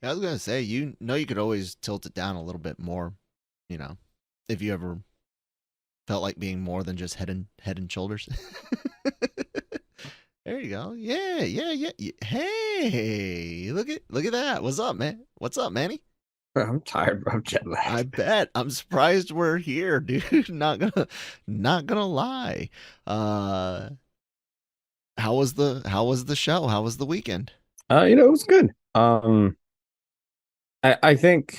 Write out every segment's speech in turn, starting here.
Yeah, I was gonna say, you know, you could always tilt it down a little bit more, you know, if you ever felt like being more than just head and shoulders. There you go. Yeah, yeah, yeah. Hey, look at that. What's up, man? What's up, Manny? Bro, I'm tired, bro. I'm jet I lagged. bet. I'm surprised we're here, dude. Not gonna lie. Uh, how was the show? How was the weekend? It was good. I think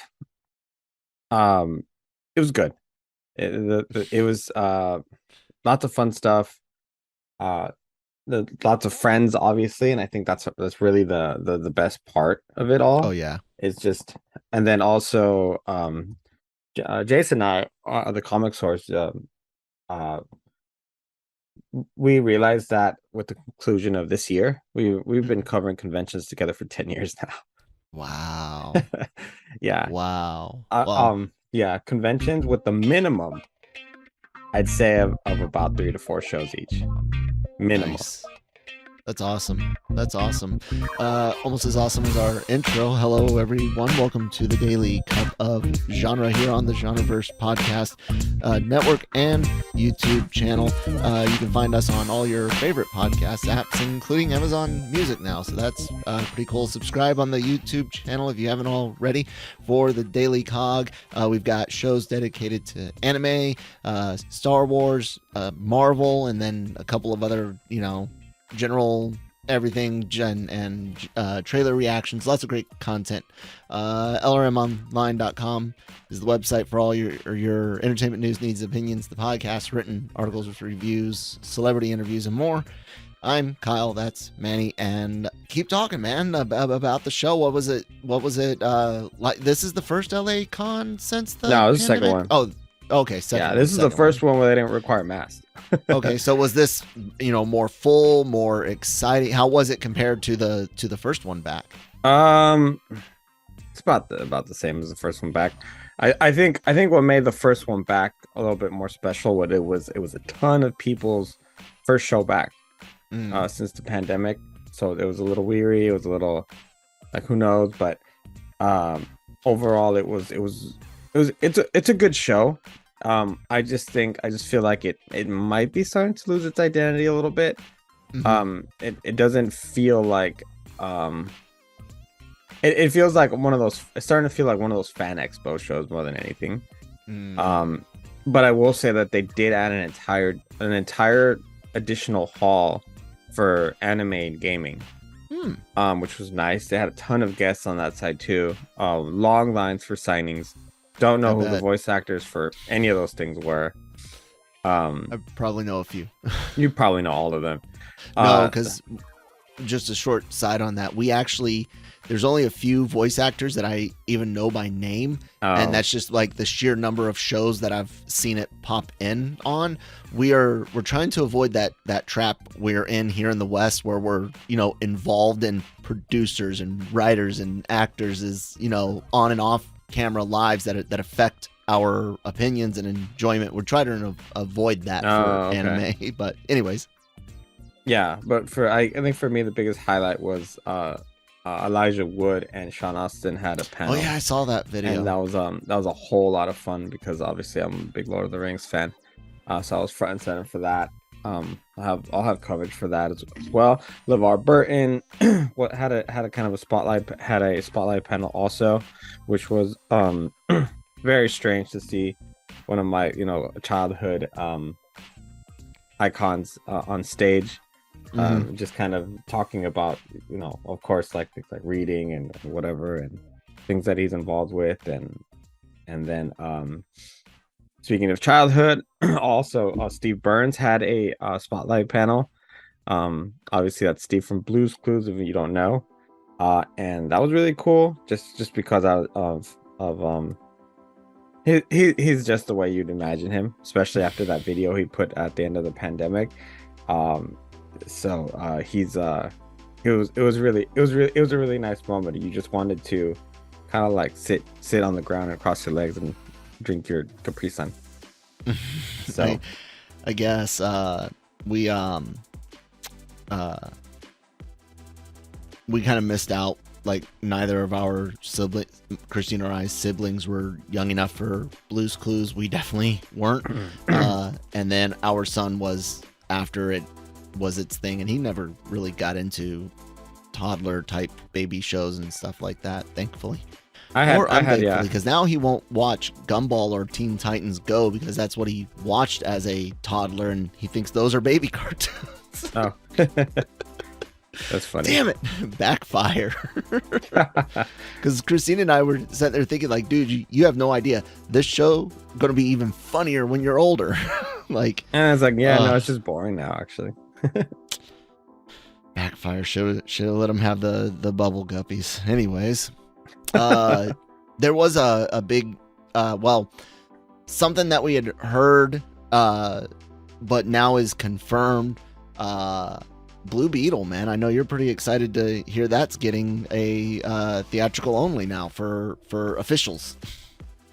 um it was good. It was lots of fun stuff. Uh lots of friends, obviously, and I think that's really the best part of it Oh all. yeah. Is just and then also Jason and I the comic source uh we realized that with the conclusion of this year, we've been Mhm. covering conventions together for 10 years Wow. now. Yeah. Wow. Well, Yeah, conventions with the minimum, I'd say of about 3 to 4 shows each. Minimum. nice. That's awesome. That's awesome. Almost as awesome as our intro. Hello, everyone. Welcome to the Daily Cup of Genre here on the Genreverse Podcast Network and YouTube channel. You can find us on all your favorite podcast apps, including Amazon Music now. So that's pretty cool. Subscribe on the YouTube channel if you haven't already for the Daily COG. We've got shows dedicated to anime, Star Wars, Marvel, and then a couple of other, general everything and trailer reactions, lots of great content. lrmonline.com is the website for all your entertainment news, needs, opinions, the podcast, written articles with reviews, celebrity interviews, and more. I'm Kyle, that's Manny, and keep talking, man, about the show. What was it like? This is the first LA con since the No, this is the second pandemic? one. Oh, okay, Yeah, second one this is the second first one. one where they didn't require masks. Okay, so was this, more full, more exciting? How was it compared to the first one back? um, it's about the same as the first one back. I think what made the first one back a little bit more special, what it was a ton of people's first show back Mm, since the pandemic. So it was a little weary, it was a little like who knows, but um overall it's a good show. I just feel like it might be starting to lose its identity a little bit. hmm It doesn't feel like it feels like one of those, it's starting to feel like one of those fan expo shows more than anything. mm, um but I will say that they did add an entire additional hall for anime and gaming, mm, which was nice. They had a ton of guests on that side too. Long lines for signings. Don't I know who the bet. voice actors for any of those things were. I probably know a few. You probably know all of them. No, Uh, because just a short side on that. There's only a few voice actors that I even know by name, and oh, that's just like the sheer number of shows that I've seen it pop in on. We're trying to avoid that trap we're in here in the West, where we're involved in producers and writers and actors, is on and off camera lives that affect our opinions and enjoyment. We're trying to avoid that for okay. anime, but anyways. Yeah, but I think for me the biggest highlight was Elijah Wood and Sean Austin had a Oh panel, yeah, I saw that and video. that was a whole lot of fun because obviously I'm a big Lord of the Rings fan. So I was front and center for that. I'll have coverage for that as well. LeVar Burton what had a kind of a spotlight panel also, which was very strange to see one of my childhood icons on stage, Hmm. just kind of talking about, of course, like things like reading and whatever, and things that he's involved with, and then speaking of childhood, also Steve Burns had a spotlight panel. Obviously that's Steve from Blue's Clues, if you don't know, and that was really cool, just because of he's just the way you'd imagine him, especially after that video he put at the end of the pandemic. Um, he's it was a really nice moment. You just wanted to kind of like sit on the ground and cross your legs and drink your Capri Sun. I So I guess we uh we kind of missed out like neither of our siblings, Christine or I's siblings, were young enough for Blue's Clues. We definitely weren't. And then our son was after it was its thing, and he never really got into toddler type baby shows and stuff like that, thankfully. I had, because now he won't watch Gumball or Teen Titans Go because that's what he watched as a toddler, and he thinks those are baby cartoons. Oh, that's funny. Damn it, backfire. Because Christine and I were sitting there thinking, like, dude, you have no idea. This show gonna be even funnier when you're older. Like, and I was like, yeah, no, it's just boring now, actually. Backfire. Should have let him have the bubble guppies. Anyways. There was a big something that we had heard but now is confirmed. Blue Beetle, man, I know you're pretty excited to hear that's getting a theatrical only now for officials.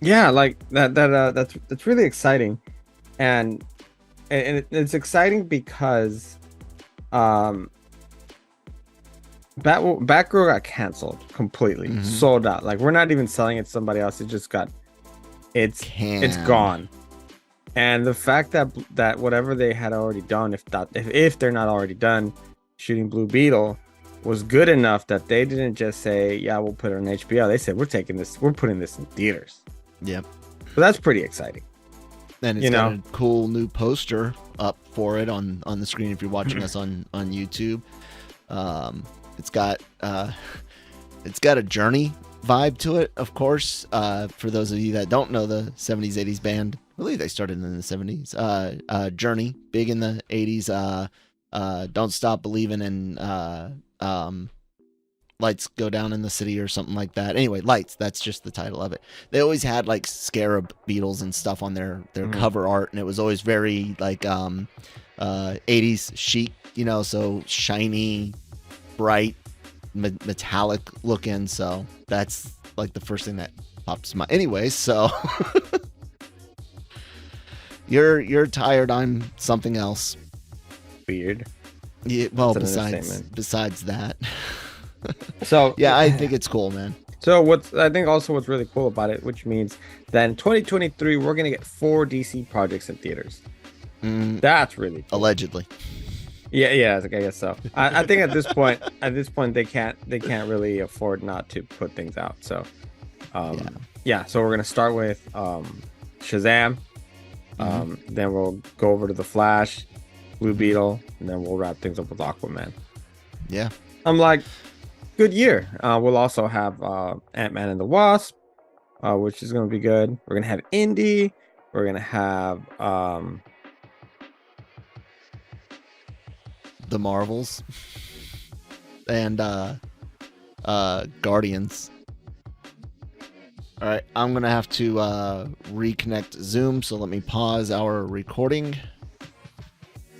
Yeah, like that's really exciting, and it's exciting because Batgirl got canceled completely, sold out. Like, we're not even selling it to somebody else. It just got, it's gone. And the fact that whatever they had already done, if they're not already done shooting Blue Beetle, was good enough that they didn't just say, yeah, we'll put it on HBO. They said, we're putting this in theaters. Yep. So that's pretty exciting. And it's got a cool new poster up for it on the screen if you're watching us on YouTube. It's got a Journey vibe to it, of course. For those of you that don't know the 70s, 80s band, I believe they started in the 70s. Journey, big in the 80s. Don't Stop Believing, and Lights Go Down in the City or something like that. Anyway, Lights, that's just the title of it. They always had like scarab beetles and stuff on their cover art, and it was always very like 80s chic, so shiny, bright, metallic looking. So that's like the first thing that pops to mind. Anyways, so you're tired. I'm something else. Weird. Yeah. Well, besides that. So yeah, I think it's cool, man. So what's really cool about it, which means that in 2023 we're gonna get 4 DC projects in theaters. That's really cool. Allegedly. Yeah, I guess so. I think at this point they can't really afford not to put things out. So, so we're gonna start with Shazam. Then we'll go over to The Flash, Blue Beetle, and then we'll wrap things up with Aquaman. Yeah, I'm like, good year. We'll also have Ant-Man and the Wasp, which is gonna be good. We're gonna have Indy. We're gonna have the Marvels and Guardians. All right, I'm gonna have to reconnect Zoom, so let me pause our recording.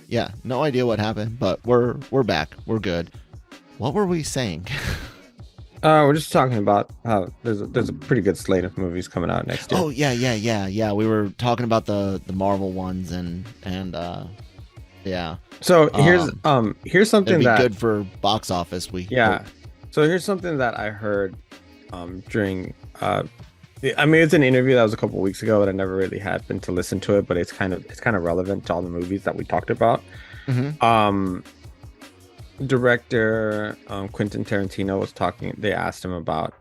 Yeah, no idea what happened, but we're back. We're good. What were we saying? We're just talking about how there's a pretty good slate of movies coming out next year. Oh yeah. We were talking about the Marvel ones and yeah. So here's something that'd be good for box office. Hope. So here's something that I heard during it's an interview that was a couple weeks ago that I never really had been to listen to it, but it's kind of relevant to all the movies that we talked about. Director Quentin Tarantino was talking. They asked him about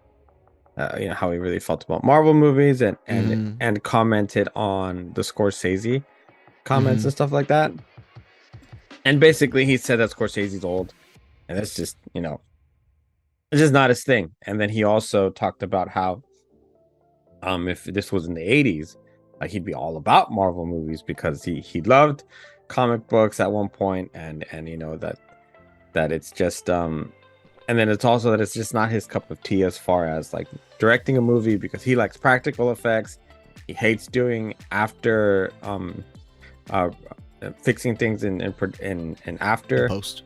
how he really felt about Marvel movies and commented on the Scorsese comments and stuff like that. And basically he said that Scorsese's old and that's just, it's just not his thing. And then he also talked about how if this was in the 80s, like, he'd be all about Marvel movies because he loved comic books at one point, and that it's just and then it's also that it's just not his cup of tea as far as like directing a movie, because he likes practical effects. He hates doing after fixing things in after post.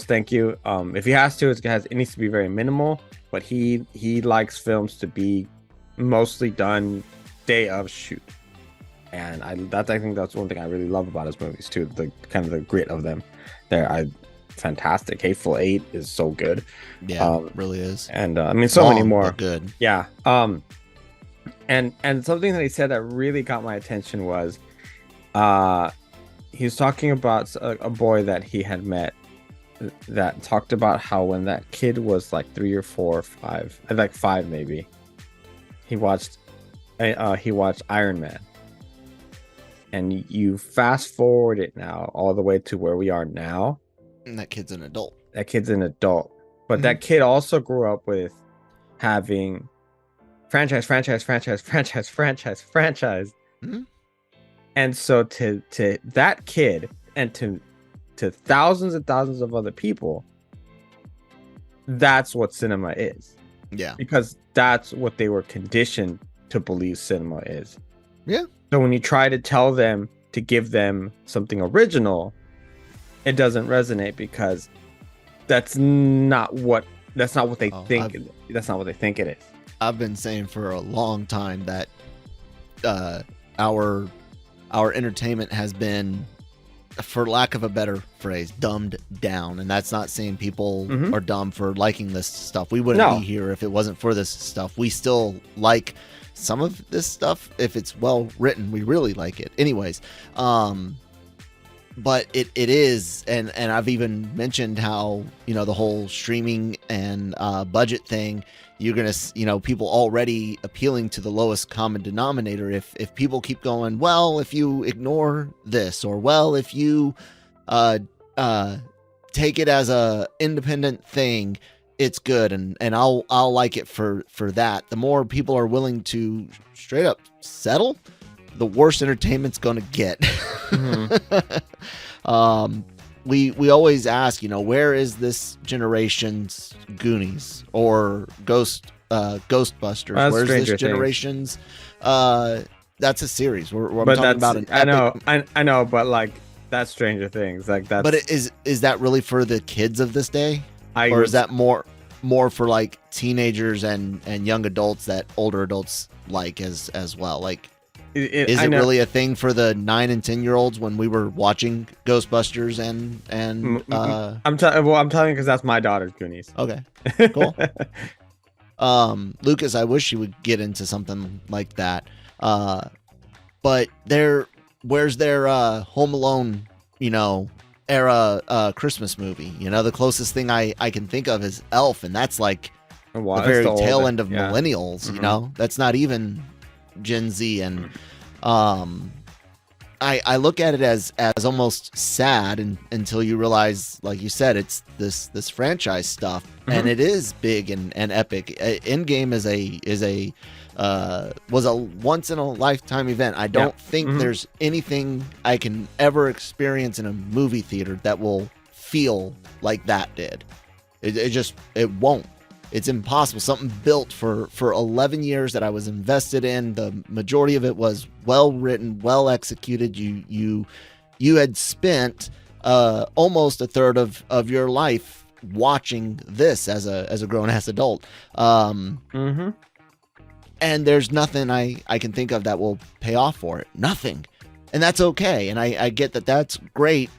Thank you. If he has to, it needs to be very minimal, but he likes films to be mostly done day of shoot, and I think that's one thing I really love about his movies too, the kind of the grit of them. fantastic. Hateful Eight is so good. Yeah, really is. And I mean, so many more. But good. Yeah. And something that he said that really got my attention was, he was talking about a boy that he had met that talked about how when that kid was like 3 or 4 or 5, like 5 maybe, he watched Iron Man. And you fast forward it now all the way to where we are now. And that kid's an adult. But that kid also grew up with having franchise. Mm-hmm. And so to that kid and to thousands and thousands of other people, that's what cinema is. Yeah. Because that's what they were conditioned to believe cinema is. Yeah. So when you try to tell them to give them something original, it doesn't resonate because that's not what they think. That's not what they think it is. I've been saying for a long time that our entertainment has been, for lack of a better phrase, dumbed down. And that's not saying people are dumb for liking this stuff. We wouldn't be here if it wasn't for this stuff. We still like some of this stuff. If it's well written, we really like it. Anyways, but it is, and I've even mentioned how, the whole streaming and budget thing, you're gonna, people already appealing to the lowest common denominator. If people keep going, well, if you ignore this, or well, if you take it as a independent thing, it's good, and I'll like it for that. The more people are willing to straight up settle, the worse entertainment's gonna get. We always ask, where is this generation's Goonies or Ghostbusters? Well, where's Stranger this generation's? That's a series. I'm talking about an epic. I know, but like that's Stranger Things. Like that. But is that really for the kids of this day? Or is that more for like teenagers and young adults that older adults like as well? Like, is it really a thing for the 9 and 10-year-olds when we were watching Ghostbusters and I'm telling you because that's my daughter's Goonies. Okay, cool. Lucas, I wish you would get into something like that. But where's their Home Alone, era Christmas movie? The closest thing I can think of is Elf, and that's like the very tail end of millennials. That's not even Gen Z. And I look at it as almost sad until you realize, like you said, it's this franchise stuff, and it is big and epic. Endgame was a once in a lifetime event. I don't think there's anything I can ever experience in a movie theater that will feel like that did. It won't. It's impossible. Something built for 11 years that I was invested in. The majority of it was well written, well executed. You had spent almost a third of your life watching this as a grown ass adult. And there's nothing I can think of that will pay off for it. Nothing. And that's okay. And I get that that's great.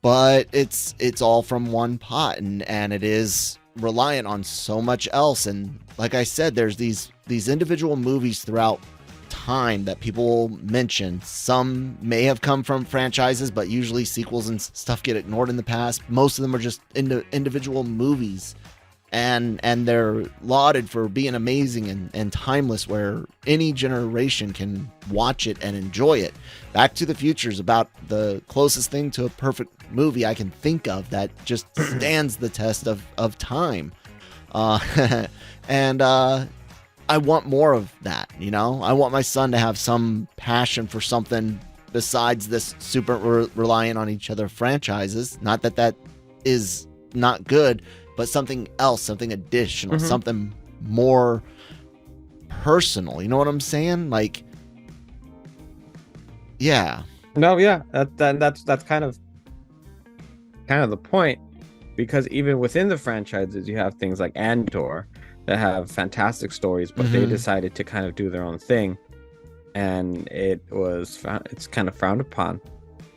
But it's all from one pot, and it is reliant on so much else. And like I said, there's these individual movies throughout time that people mention. Some may have come from franchises, but usually sequels and stuff get ignored in the past. Most of them are just individual movies, and they're lauded for being amazing and timeless, where any generation can watch it and enjoy it. Back to the Future is about the closest thing to a perfect movie I can think of that just stands the test of time. And I want more of that. I want my son to have some passion for something besides this super reliant on each other franchises. Not that is not good, but something else, something additional, something more personal. You know what I'm saying? Like, yeah. No, yeah. That's kind of the point, because even within the franchises, you have things like Andor that have fantastic stories, but they decided to kind of do their own thing, and it's kind of frowned upon.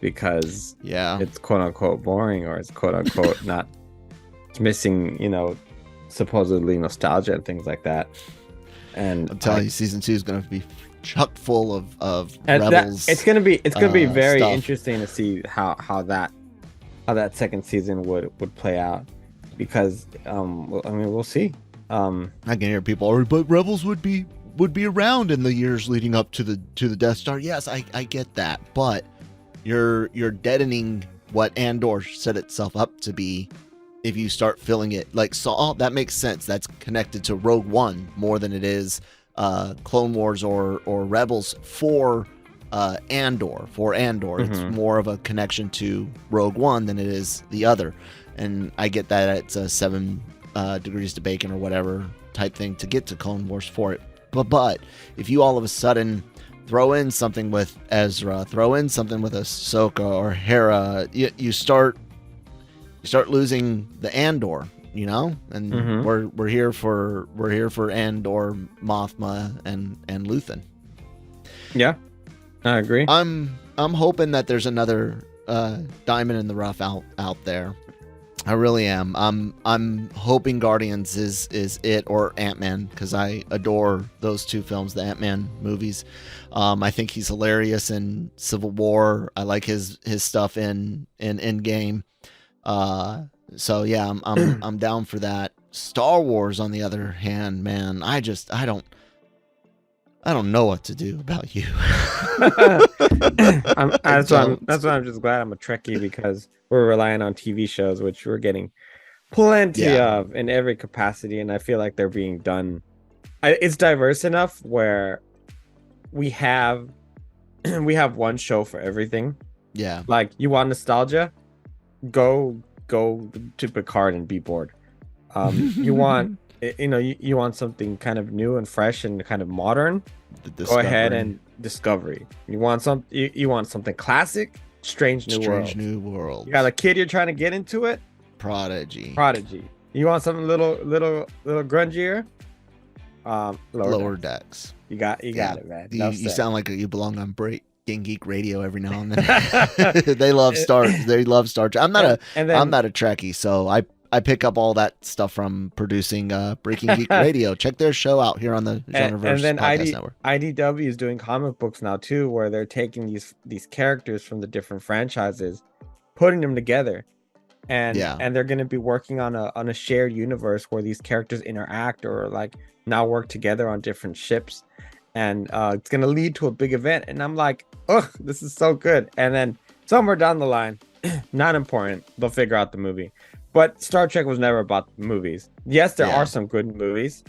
because Yeah. it's quote unquote boring, or it's quote unquote not, it's missing, supposedly nostalgia and things like that. And I'm telling you, season 2 is going to be chock full of and Rebels. it's gonna be very stuff. interesting to see how that second season would play out, because we'll see. I can hear people, but Rebels would be around in the years leading up to the Death Star. Yes, I get that, but you're deadening what Andor set itself up to be if you start filling it like Saw. That makes sense. That's connected to Rogue One more than it is Clone Wars or Rebels for Andor. It's more of a connection to Rogue One than it is the other. And I get that it's a 7 degrees to bacon or whatever type thing to get to Clone Wars for it. But if you all of a sudden throw in something with Ezra, throw in something with Ahsoka or Hera, you start losing the Andor, and we're here for Andor, Mothma, and Luthen. Yeah, I agree. I'm hoping that there's another diamond in the rough out there. I really am. I'm hoping Guardians is it, or Ant-Man, because I adore those 2 films, the Ant-Man movies. I think he's hilarious in Civil War. I like his stuff in Endgame. So yeah, I'm down for that. Star Wars, on the other hand, man, I don't know what to do about you. That's why I'm just glad I'm a Trekkie, because we're relying on TV shows, which we're getting plenty of in every capacity, and I feel like they're being done. It's diverse enough where we have one show for everything. Yeah, like, you want nostalgia, go to Picard and be bored. You want you want something kind of new and fresh and kind of modern, go ahead and Discovery. You want something classic, Strange New World. You got a kid you're trying to get into it, Prodigy. You want something little grungier, Lower Decks. You got it, man. You sound like you belong on Game Geek Radio every now and then. They love Star Trek. I'm not a Trekkie, so I pick up all that stuff from producing Breaking Geek Radio. Check their show out here on the Genreverse and then Podcast Network. IDW is doing comic books now too, where they're taking these characters from the different franchises, putting them together, and they're going to be working on a shared universe where these characters interact or like now work together on different ships, and it's going to lead to a big event. And I'm like, ugh, this is so good. And then somewhere down the line, not important, they'll figure out the movie. But Star Trek was never about movies. Yes, there are some good movies,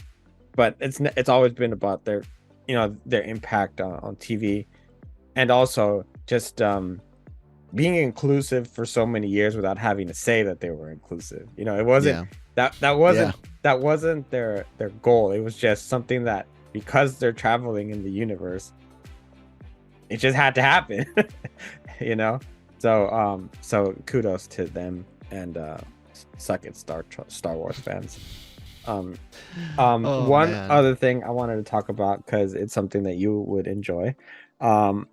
but it's always been about their impact on TV, and also just being inclusive for so many years without having to say that they were inclusive. It wasn't that wasn't their goal. It was just something that, because they're traveling in the universe, it just had to happen. So kudos to them, and suck it, Star Wars fans. Other thing I wanted to talk about, because it's something that you would enjoy. I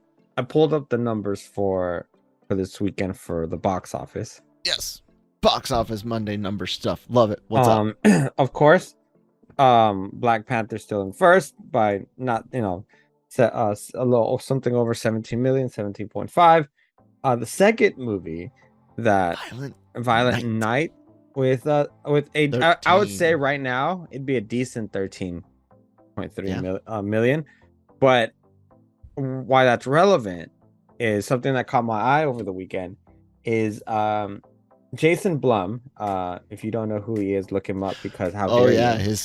pulled up the numbers for this weekend for the box office. Yes, box office Monday number stuff. Love it. What's up? Of course, Black Panther still in first by not a little something over 17 million, 17.5. The second movie, that Violent Night, with I would say right now it'd be a decent 13.3 million. But why that's relevant is something that caught my eye over the weekend is Jason Blum. If you don't know who he is, look him up, because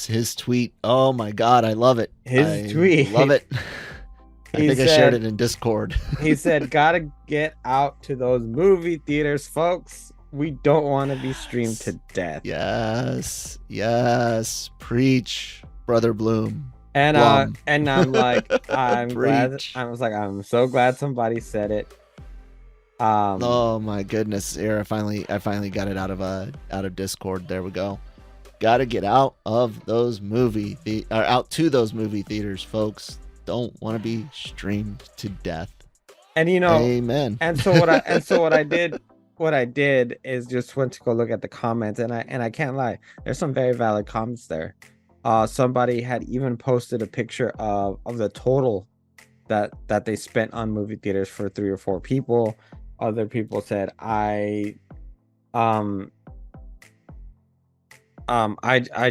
his tweet. Oh my god, I love it. His tweet, love it. I shared it in Discord. He said, "Gotta get out to those movie theaters, folks. We don't want to be streamed to death." Yes, preach, Brother Blum. And I'm like, I'm glad. I was like, I'm so glad somebody said it. Oh my goodness! Here, I finally got it out of Discord. There we go. Got to get out of those out to those movie theaters, folks. Don't want to be streamed to death. And Amen. and so what I did is just went to go look at the comments, and I can't lie, there's some very valid comments there. Somebody had even posted a picture of the total that they spent on movie theaters for 3 or 4 people. Other people said I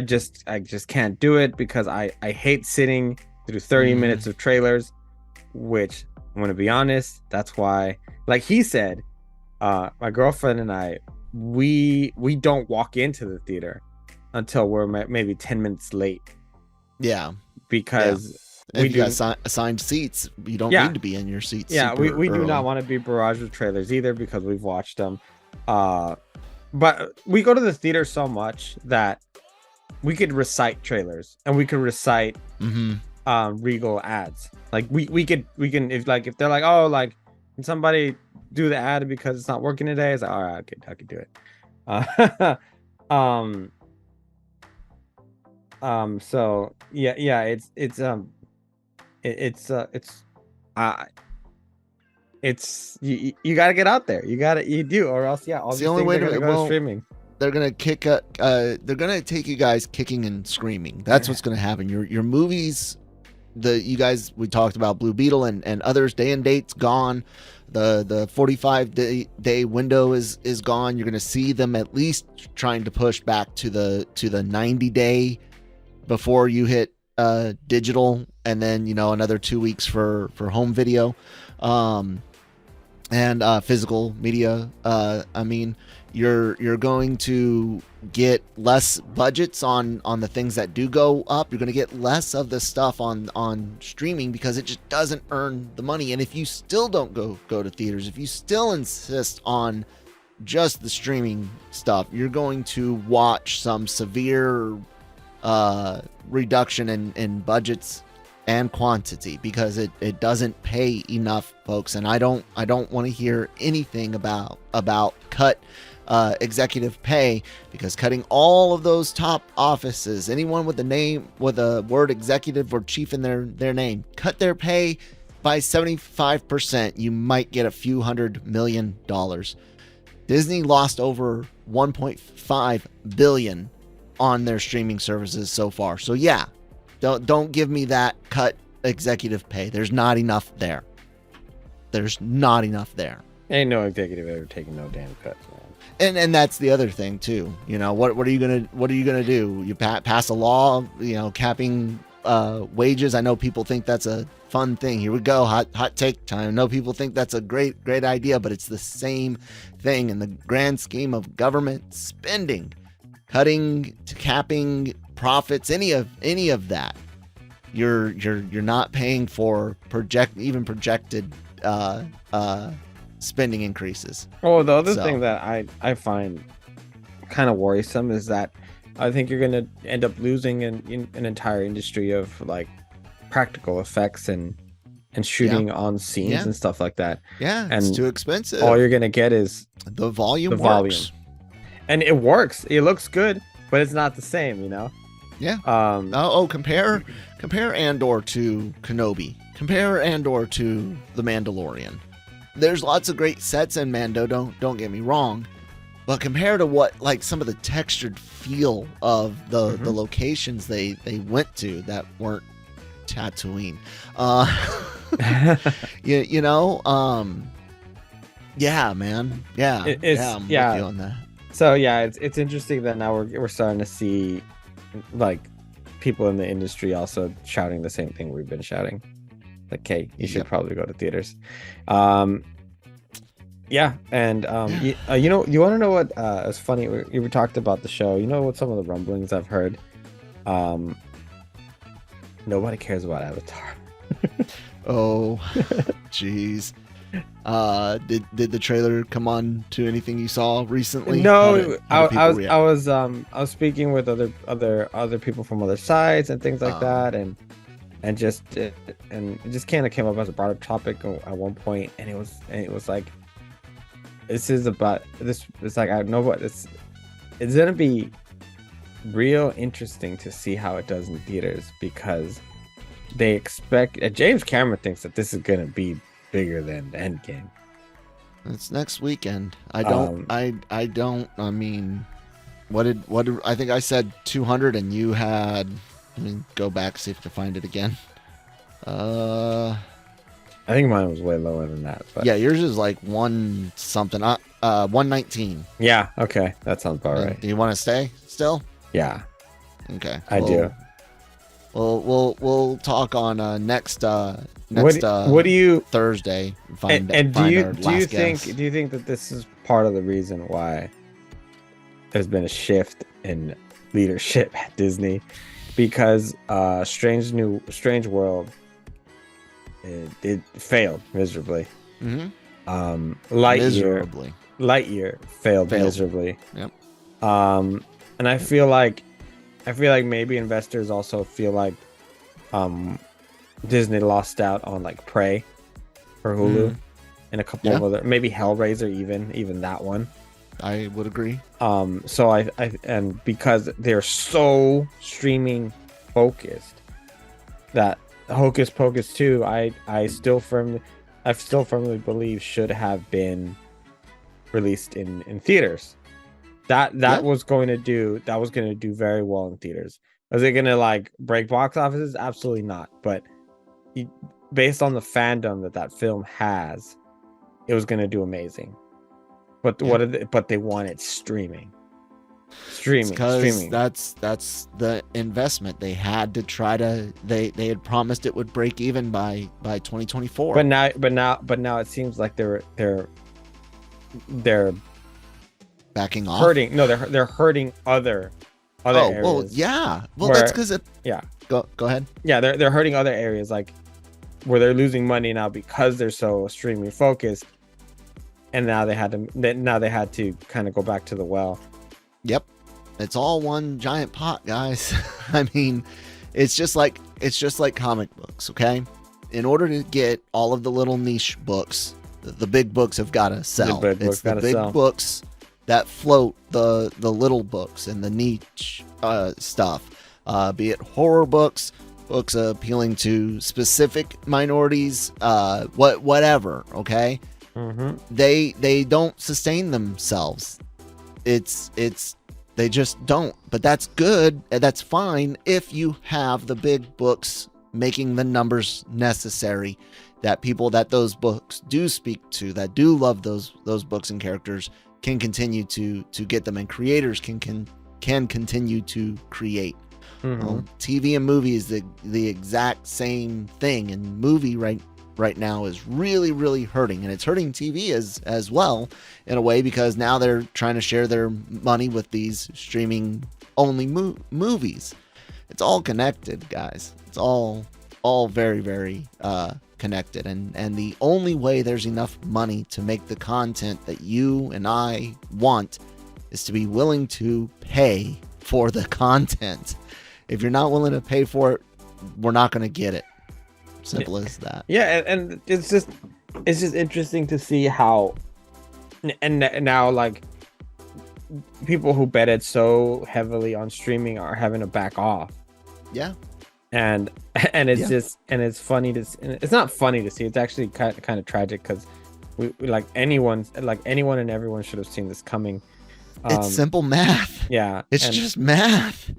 just can't do it because I hate sitting through 30 minutes of trailers, which I'm gonna be honest, that's why, like he said, my girlfriend and I, we don't walk into the theater until we're maybe 10 minutes late. Yeah, because if you got assigned seats, you don't need to be in your seats. Yeah, we do not want to be barraged with trailers either, because we've watched them. But we go to the theater so much that we could recite trailers, and we could recite Regal ads. Like we can, if they're like, oh, like, can somebody do the ad because it's not working today? It's like, all right, I could do it. So yeah, it's you got to get out there. You do, or else all it's these the only way to go streaming. They're gonna they're gonna take you guys kicking and screaming. That's what's gonna happen. Your movies, you guys, we talked about Blue Beetle and others, day and date's gone. The 45-day window is gone. You're gonna see them at least trying to push back to the 90-day before you hit digital, and then another 2 weeks for home video and physical media. I mean, you're going to get less budgets on the things that do go up. You're going to get less of the stuff on streaming because it just doesn't earn the money. And if you still don't go to theaters, if you still insist on just the streaming stuff, you're going to watch some severe reduction in budgets and quantity, because it doesn't pay enough, folks. And I don't want to hear anything about cut executive pay, because cutting all of those top offices, anyone with a word executive or chief in their name, cut their pay by 75%, you might get a few $100 million. Disney lost over $1.5 billion on their streaming services so far. So yeah, don't give me that cut executive pay. There's not enough there. Ain't no executive ever taking no damn cuts, man. And that's the other thing too. What are you gonna do? You pass a law, capping wages. I know people think that's a fun thing. Here we go, hot take time. I know people think that's a great idea, but it's the same thing in the grand scheme of government spending. Cutting, capping profits, any of that, you're not paying for projected spending increases. Oh, the other thing that I find kind of worrisome is that I think you're gonna end up losing an entire industry of like practical effects and shooting on scenes and stuff like that. Yeah, and it's too expensive. All you're gonna get is the volume. And it works. It looks good, but it's not the same, Yeah. Compare Andor to Kenobi. Compare Andor to The Mandalorian. There's lots of great sets in Mando, don't get me wrong, but compared to what, like, some of the textured feel of the locations they went to that weren't Tatooine. Yeah, man. Yeah. I'm with you on that. So yeah, it's interesting that now we're starting to see like people in the industry also shouting the same thing we've been shouting. Like, hey, you should probably go to theaters. And you want to know what is funny? We talked about the show. You know what some of the rumblings I've heard? Nobody cares about Avatar. Oh, jeez. Did the trailer come on to anything you saw recently? No, I was speaking with other people from other sites and things like that, and it just kind of came up as a broader topic at one point, and it was like, this is about this. It's like, I know what it's gonna be real interesting to see how it does in theaters, because they expect James Cameron thinks that this is gonna be bigger than Endgame. It's next weekend. I mean, what did I think I said 200 and you had, let me go back, see if I can find it again. I think mine was way lower than that. But yeah, yours is like 119. Yeah, okay. That sounds about right. Do you want to stay still? Yeah. Okay. I do. We'll talk on next what do you Thursday. Do you think that this is part of the reason why there's been a shift in leadership at Disney? Because Strange World, it failed miserably. Mm-hmm. Lightyear failed miserably. Yep. And I feel like maybe investors also feel like Disney lost out on like Prey for Hulu and a couple of other, maybe Hellraiser, even that one. I would agree. So I and because they're so streaming focused, that Hocus Pocus 2, I still firmly believe should have been released in theaters. That was going to do very well in theaters. Was it going to like break box offices? Absolutely not. But based on the fandom that film has, it was going to do amazing. But but they wanted streaming. Streaming. That's the investment. They had to try to. They had promised it would break even by 2024. But now it seems like they're backing off. Hurting. No, they're hurting other areas. Well, yeah. Well, that's because Go ahead. Yeah, they're hurting other areas, like where they're losing money now because they're so streaming focused, and now they had to kind of go back to the well. Yep, it's all one giant pot, guys. I mean, it's just like comic books. Okay, in order to get all of the little niche books, the big books have got to sell. It's the big books that float the little books and the niche stuff, be it horror books appealing to specific minorities, whatever. Okay, they don't sustain themselves. They just don't. But that's good. That's fine if you have the big books making the numbers necessary, that people that those books do speak to, that do love those books and characters, can continue to get them, and creators can continue to create. TV and movie is the exact same thing, and movie right now is really, really hurting, and it's hurting TV as well in a way, because now they're trying to share their money with these streaming only movies. It's all connected, guys. It's all very, very connected, and the only way there's enough money to make the content that you and I want is to be willing to pay for the content. If you're not willing to pay for it, we're not going to get it. Simple as that. Yeah, and it's just interesting to see how, and now like people who betted so heavily on streaming are having to back off. Yeah. And it's it's funny to see. It's not funny to see. It's actually kind of tragic, because we like anyone and everyone should have seen this coming. It's simple math. Yeah, it's just math.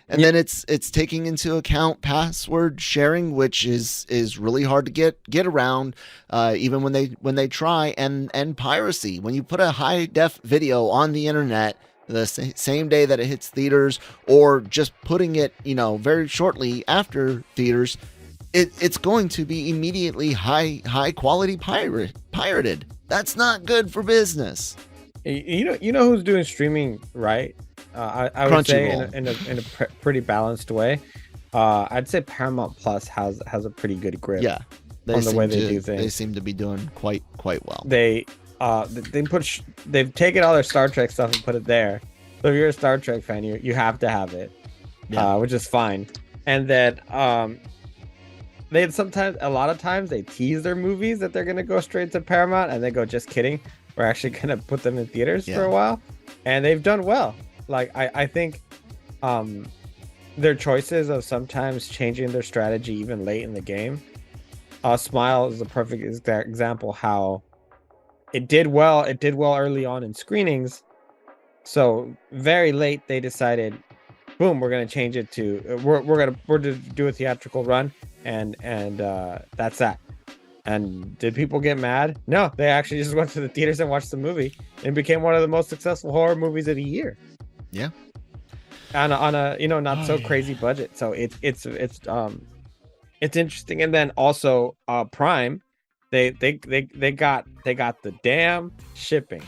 And then it's taking into account password sharing, which is really hard to get around, even when they try, and piracy. When you put a high def video on the internet the same day that it hits theaters, or just putting it, very shortly after theaters, it's going to be immediately high quality pirated. That's not good for business. You know who's doing streaming right? I would say in a pretty balanced way. I'd say Paramount Plus has a pretty good grip. Yeah, on the way they do things. They seem to be doing quite well. They've taken all their Star Trek stuff and put it there. So if you're a Star Trek fan, you have to have it, which is fine. And then a lot of times they tease their movies that they're gonna go straight to Paramount, and they go, just kidding, we're actually gonna put them in theaters for a while, and they've done well. Like I think their choices of sometimes changing their strategy even late in the game Smile is a perfect example how it did well. It did well early on in screenings. So very late they decided, boom, we're gonna change it to we're to do a theatrical run, and that's that. And did people get mad? No, they actually just went to the theaters and watched the movie, and became one of the most successful horror movies of the year. Yeah. On a not so crazy budget. So it's interesting. And then also Prime, they got the damn shipping.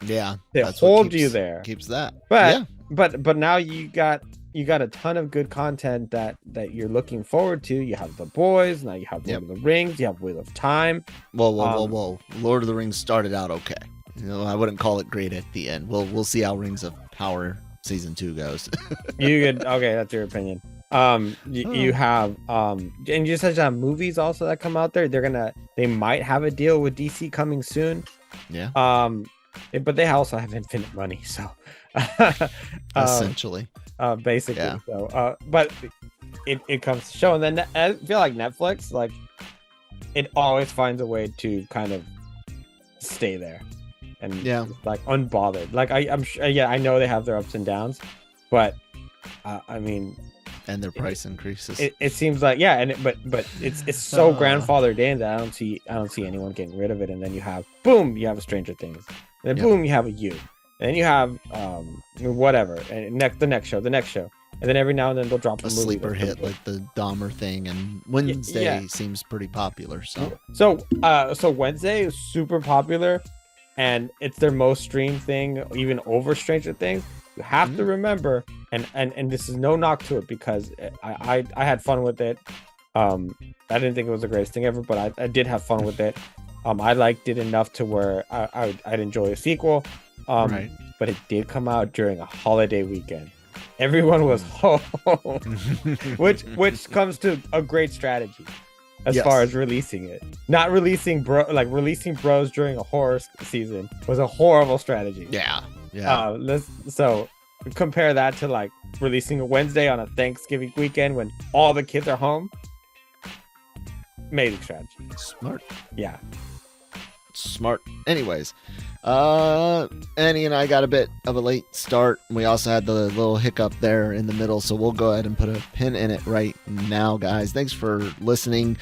Yeah, They hold you there. Keeps that. But yeah. but now you got a ton of good content that you're looking forward to. You have The Boys, now you have Lord of the Rings, you have Wheel of Time. Whoa. Lord of the Rings started out okay. I wouldn't call it great at the end. We'll see how Rings of Power season 2 goes. Okay, that's your opinion. You have and you just have movies also that come out there. They might have a deal with DC coming soon. Yeah. But they also have infinite money, so essentially, basically. Yeah. So but it comes to show. And then I feel like Netflix, like, it always finds a way to kind of stay there and like unbothered. Like I'm sure, I know they have their ups and downs, but I mean, and their price increases. It seems like but it's so grandfathered in that I don't see anyone getting rid of it. And then you have you have a Stranger Things, and then boom, you have a You, and then you have whatever, and the next show, and then every now and then they'll drop a sleeper hit like the Dahmer thing, and Wednesday seems pretty popular. So Wednesday is super popular, and it's their most streamed thing, even over Stranger Things. You have to remember, and this is no knock to it, because I had fun with it. I didn't think it was the greatest thing ever, but I did have fun with it. I liked it enough to where I'd enjoy a sequel. Right. But it did come out during a holiday weekend. Everyone was home, which comes to a great strategy as far as releasing it. Not releasing releasing Bros during a horror season was a horrible strategy. Yeah. So compare that to like releasing a Wednesday on a Thanksgiving weekend when all the kids are home. Amazing strategy. Smart. Yeah. Smart. Anyways, Annie and I got a bit of a late start. We also had the little hiccup there in the middle, so we'll go ahead and put a pin in it right now, guys. Thanks for listening.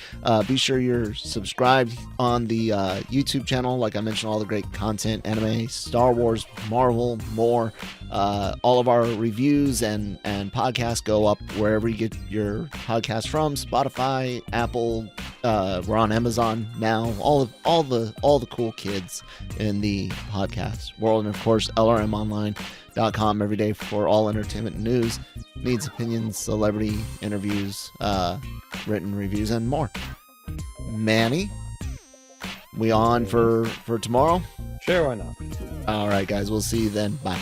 Be sure you're subscribed on the YouTube channel. Like I mentioned, all the great content, anime, Star Wars, Marvel, more. All of our reviews and podcasts go up wherever you get your podcast from. Spotify, Apple. We're on Amazon now. All the cool kids in the podcast world, and of course LRMonline.com every day for all entertainment news, needs, opinions, celebrity interviews, written reviews, and more. Manny, we on for tomorrow? Sure, why not? All right, guys, we'll see you then. Bye.